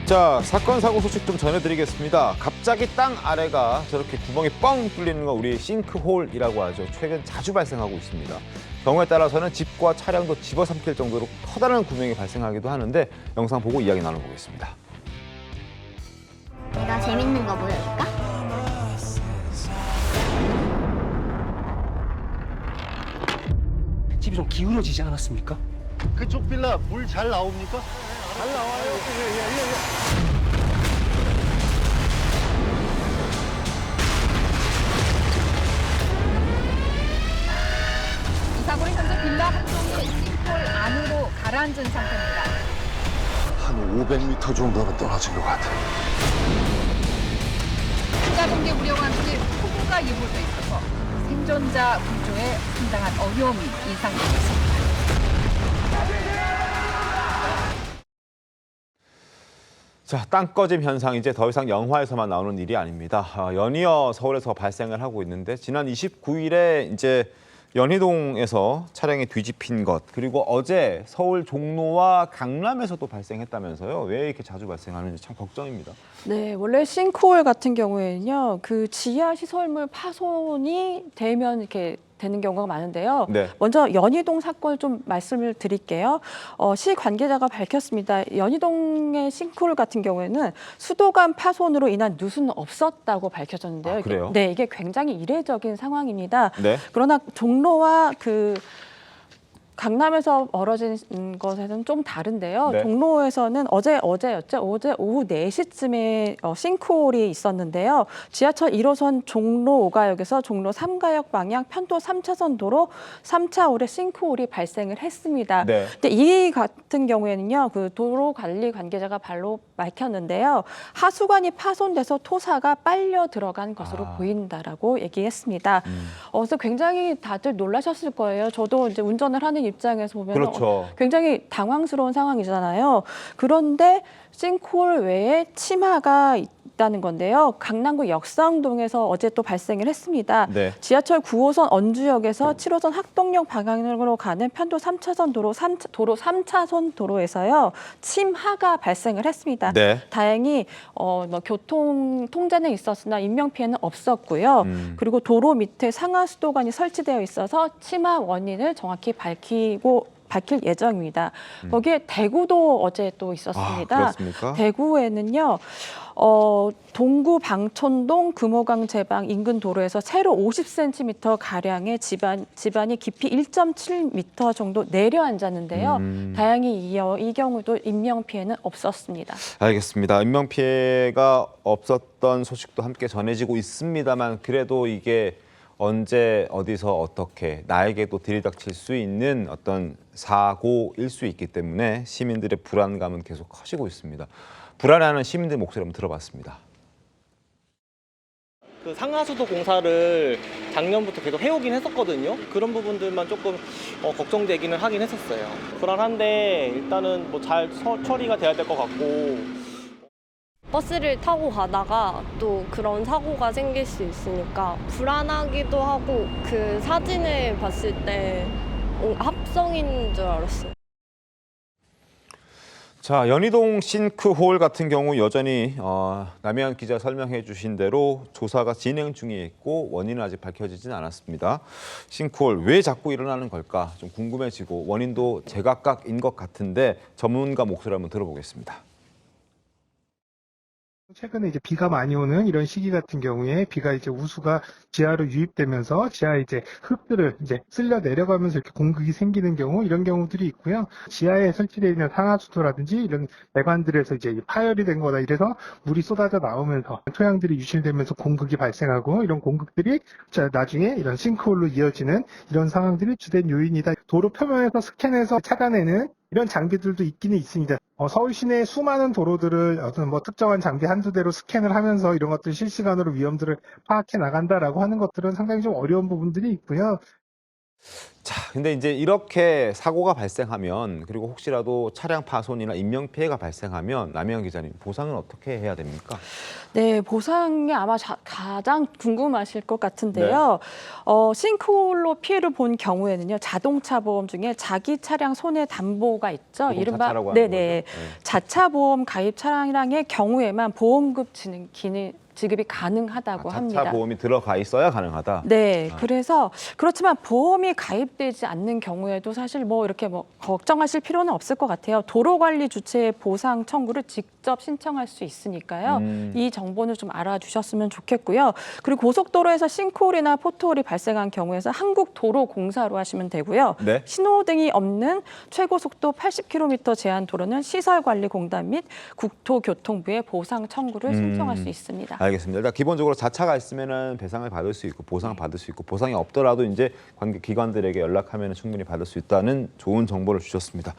자, 사건 사고 소식 좀 전해드리겠습니다. 갑자기 땅 아래가 저렇게 구멍이 뻥 뚫리는 거 우리 싱크홀이라고 하죠. 최근 자주 발생하고 있습니다. 경우에 따라서는 집과 차량도 집어삼킬 정도로 커다란 구멍이 발생하기도 하는데 영상 보고 이야기 나눠보겠습니다. 내가 재밌는 거 보여줄까? 집이 좀 기울어지지 않았습니까? 그쪽 빌라 물 잘 나옵니까? 잘 나와요. 이 사고는 현재 빌라 한 동이 싱크홀 안으로 가라앉은 상태입니다. 한 500m 정도는 떨어진 것 같아. 투자공개 우려와 함께 폭우가 예보돼 있어서 생존자 구조에 상당한 어려움이 예상되고 있습니다. 자, 땅꺼짐 현상 이제 더 이상 영화에서만 나오는 일이 아닙니다. 연이어 서울에서 발생을 하고 있는데 지난 29일에 이제 연희동에서 차량이 뒤집힌 것, 그리고 어제 서울 종로와 강남에서도 발생했다면서요. 왜 이렇게 자주 발생하는지 참 걱정입니다. 네, 원래 싱크홀 같은 경우에는요, 그 지하 시설물 파손이 되면 이렇게 되는 경우가 많은데요. 네. 먼저 연희동 사건을 좀 말씀을 드릴게요. 시 관계자가 밝혔습니다. 연희동의 싱크홀 같은 경우에는 수도관 파손으로 인한 누수는 없었다고 밝혀졌는데요. 아, 그래요? 네, 이게 굉장히 이례적인 상황입니다. 네. 그러나 종로와 강남에서 벌어진 것에는 좀 다른데요. 네. 종로에서는 어제 오후 4시쯤에 싱크홀이 있었는데요. 지하철 1호선 종로 5가역에서 종로 3가역 방향 편도 3차선 도로 3차 홀에 싱크홀이 발생을 했습니다. 네. 근데 이 같은 경우에는요, 그 도로 관리 관계자가 발로 밝혔는데요. 하수관이 파손돼서 토사가 빨려 들어간 것으로 보인다라고 얘기했습니다. 그래서 굉장히 다들 놀라셨을 거예요. 저도 이제 운전을 하는 입장에서 보면 그렇죠. 굉장히 당황스러운 상황이잖아요. 그런데 싱크홀 외에 치마가 있다는 건데요. 강남구 역삼동에서 어제 또 발생을 했습니다. 네. 지하철 9호선 언주역에서 7호선 학동역 방향으로 가는 편도 3차선 도로 3차선 도로에서요. 침하가 발생을 했습니다. 네. 다행히 교통 통제는 있었으나 인명 피해는 없었고요. 그리고 도로 밑에 상하수도관이 설치되어 있어서 침하 원인을 정확히 밝힐 예정입니다. 거기에 대구도 어제 또 있었습니다. 그렇습니까? 대구에는요. 동구 방촌동 금호강 제방 인근 도로에서 세로 50cm 가량의 지반이 깊이 1.7m 정도 내려앉았는데요. 다행히 이 경우도 인명 피해는 없었습니다. 알겠습니다. 인명 피해가 없었던 소식도 함께 전해지고 있습니다만 그래도 이게 언제 어디서 어떻게 나에게도 들이닥칠 수 있는 어떤 사고일 수 있기 때문에 시민들의 불안감은 계속 커지고 있습니다. 불안해하는 시민들 목소리 한번 들어봤습니다. 그 상하수도 공사를 작년부터 계속 해오긴 했었거든요. 그런 부분들만 조금 걱정되기는 하긴 했었어요. 불안한데 일단은 뭐 잘 처리가 돼야 될 것 같고. 버스를 타고 가다가 또 그런 사고가 생길 수 있으니까 불안하기도 하고 그 사진을 봤을 때 합성인 줄 알았어요. 자, 연희동 싱크홀 같은 경우 여전히 남해안 기자 설명해 주신 대로 조사가 진행 중에 있고 원인은 아직 밝혀지진 않았습니다. 싱크홀 왜 자꾸 일어나는 걸까 좀 궁금해지고 원인도 제각각인 것 같은데 전문가 목소리 한번 들어보겠습니다. 최근에 이제 비가 많이 오는 이런 시기 같은 경우에 비가 이제 우수가 지하로 유입되면서 지하에 이제 흙들을 이제 쓸려 내려가면서 이렇게 공극이 생기는 경우 이런 경우들이 있고요. 지하에 설치되어 있는 상하수도라든지 이런 배관들에서 이제 파열이 된 거나 이래서 물이 쏟아져 나오면서 토양들이 유실되면서 공극이 발생하고 이런 공극들이 나중에 이런 싱크홀로 이어지는 이런 상황들이 주된 요인이다. 도로 표면에서 스캔해서 찾아내는 이런 장비들도 있기는 있습니다. 서울 시내 수많은 도로들을 어떤 특정한 장비 한두 대로 스캔을 하면서 이런 것들 실시간으로 위험들을 파악해 나간다라고 하는 것들은 상당히 좀 어려운 부분들이 있고요. 자, 근데 이제 이렇게 사고가 발생하면 그리고 혹시라도 차량 파손이나 인명 피해가 발생하면 남희영 기자님 보상은 어떻게 해야 됩니까? 네, 보상이 아마 가장 궁금하실 것 같은데요. 싱크홀로 피해를 본 경우에는요, 자동차 보험 중에 자기 차량 손해 담보가 있죠. 자동차라고 하는 네네, 거죠. 네. 자차 보험 가입 차량의 경우에만 보험급 지급이 가능하다고 합니다. 자차 보험이 들어가 있어야 가능하다. 네, 그래서 그렇지만 보험이 가입되지 않는 경우에도 사실 이렇게 걱정하실 필요는 없을 것 같아요. 도로관리 주체의 보상 청구를 직접 신청할 수 있으니까요. 이 정보는 좀 알아주셨으면 좋겠고요. 그리고 고속도로에서 싱크홀이나 포트홀이 발생한 경우에서 한국도로공사로 하시면 되고요. 네. 신호등이 없는 최고 속도 80km 제한 도로는 시설관리공단 및 국토교통부에 보상 청구를 신청할 수 있습니다. 알겠습니다. 일단 기본적으로 자차가 있으면은 배상을 받을 수 있고 보상을 받을 수 있고 보상이 없더라도 이제 관계 기관들에게 연락하면 충분히 받을 수 있다는 좋은 정보를 주셨습니다.